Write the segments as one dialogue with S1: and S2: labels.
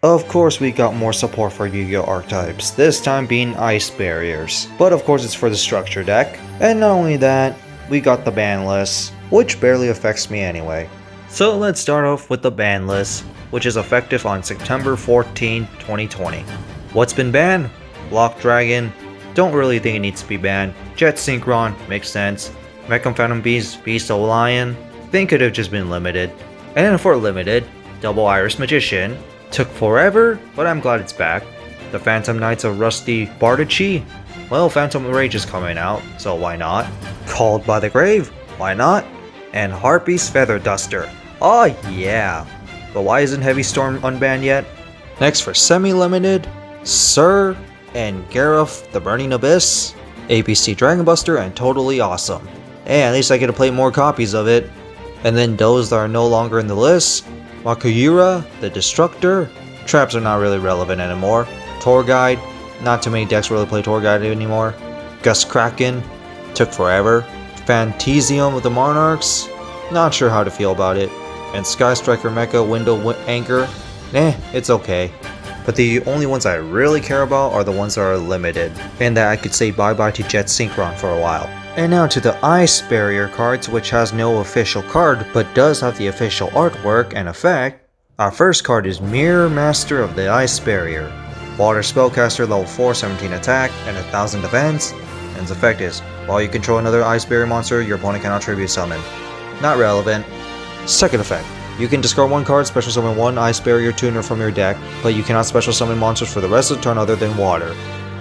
S1: Of course, we got more support for Yu-Gi-Oh archetypes, this time being ice barriers. But of course, it's for the structure deck. And not only that, we got the ban list, which barely affects me anyway. So let's start off with the ban list, which is effective on September 14, 2020. What's been banned? Block Dragon. Don't really think it needs to be banned. Jet Synchron, makes sense. Mecham Phantom Beast, Beast of Lion, think could have just been limited. And then for limited, Double Iris Magician. Took forever, but I'm glad it's back. The Phantom Knights of Rusty Bardici. Well, Phantom Rage is coming out, so why not? Called by the Grave, why not? And Harpie's Feather Duster. Oh yeah. But why isn't Heavy Storm unbanned yet? Next for semi-limited, Sir and Gareth the Burning Abyss, APC Dragon Buster, and Totally Awesome. Hey, at least I get to play more copies of it. And then those that are no longer in the list, Makuyura, the Destructor, traps are not really relevant anymore. Tour Guide, not too many decks really play Tour Guide anymore. Gus Kraken, took forever. Phantasium of the Monarchs, not sure how to feel about it. And Sky Striker Mecha Window Anchor, it's okay. But the only ones I really care about are the ones that are limited, and that I could say bye-bye to Jet Synchron for a while. And now to the Ice Barrier cards, which has no official card, but does have the official artwork and effect. Our first card is Mirror Master of the Ice Barrier. Water Spellcaster, level 4, 17 attack, and 1000 defense. And its effect is, while you control another Ice Barrier monster, your opponent cannot tribute summon. Not relevant. Second effect. You can discard one card, special summon one Ice Barrier tuner from your deck, but you cannot special summon monsters for the rest of the turn other than water.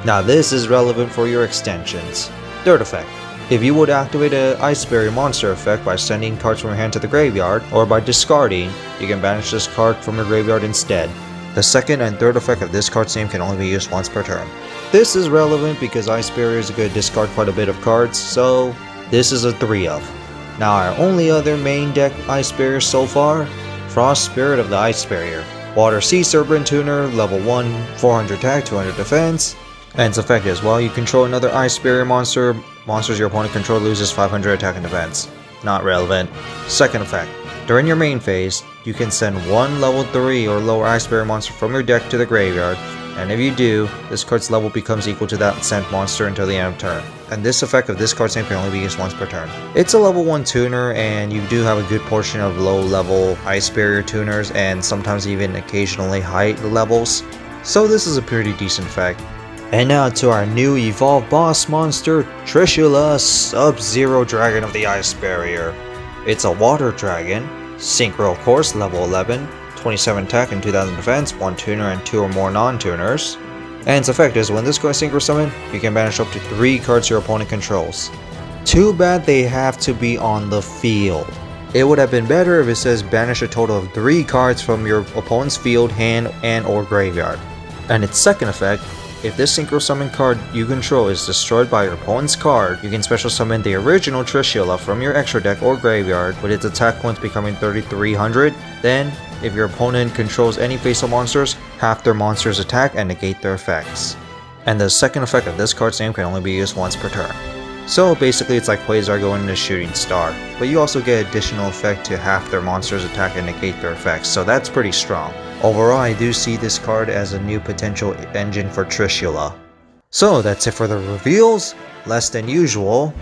S1: Now this is relevant for your extensions. Third effect. If you would activate an Ice Barrier monster effect by sending cards from your hand to the graveyard, or by discarding, you can banish this card from your graveyard instead. The second and third effect of this card's name can only be used once per turn. This is relevant because Ice Barrier is going to discard quite a bit of cards, so this is a 3 of. Now our only other main deck Ice Barrier so far, Frost Spirit of the Ice Barrier. Water Sea Serpent Tuner, level 1, 400 attack, 200 defense. And its effect is, while you control another Ice Barrier monster, monsters your opponent controls loses 500 attack and defense. Not relevant. Second effect. During your main phase, you can send one level 3 or lower Ice Barrier monster from your deck to the graveyard, and if you do, this card's level becomes equal to that sent monster until the end of turn. And this effect of this card's name can only be used once per turn. It's a level 1 tuner, and you do have a good portion of low level Ice Barrier tuners, and sometimes even occasionally high levels. So this is a pretty decent effect. And now to our new evolved boss monster, Trishula Sub-Zero Dragon of the Ice Barrier. It's a water dragon, synchro of course, level 11, 27 attack and 2000 defense, 1 tuner and 2 or more non-tuners. And its effect is, when this card synchro summon, you can banish up to 3 cards your opponent controls. Too bad they have to be on the field. It would have been better if it says banish a total of 3 cards from your opponent's field, hand, and or graveyard. And its second effect, if this synchro summon card you control is destroyed by your opponent's card, you can special summon the original Trishula from your extra deck or graveyard, with its attack points becoming 3300. Then, if your opponent controls any face-up monsters, half their monsters attack and negate their effects. And the second effect of this card's name can only be used once per turn. So basically it's like Quasar going into Shooting Star, but you also get additional effect to half their monsters attack and negate their effects, so that's pretty strong. Overall, I do see this card as a new potential engine for Trishula. So that's it for the reveals, less than usual.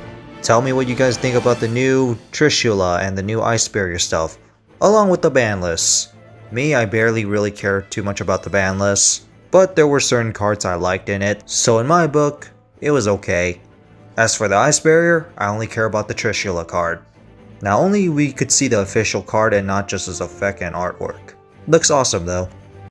S1: Tell me what you guys think about the new Trishula and the new Ice Barrier stuff, along with the ban lists. Me, I barely really cared too much about the ban list, but there were certain cards I liked in it, so in my book, it was okay. As for the Ice Barrier, I only care about the Trishula card. Now only we could see the official card and not just its effect and artwork. Looks awesome though.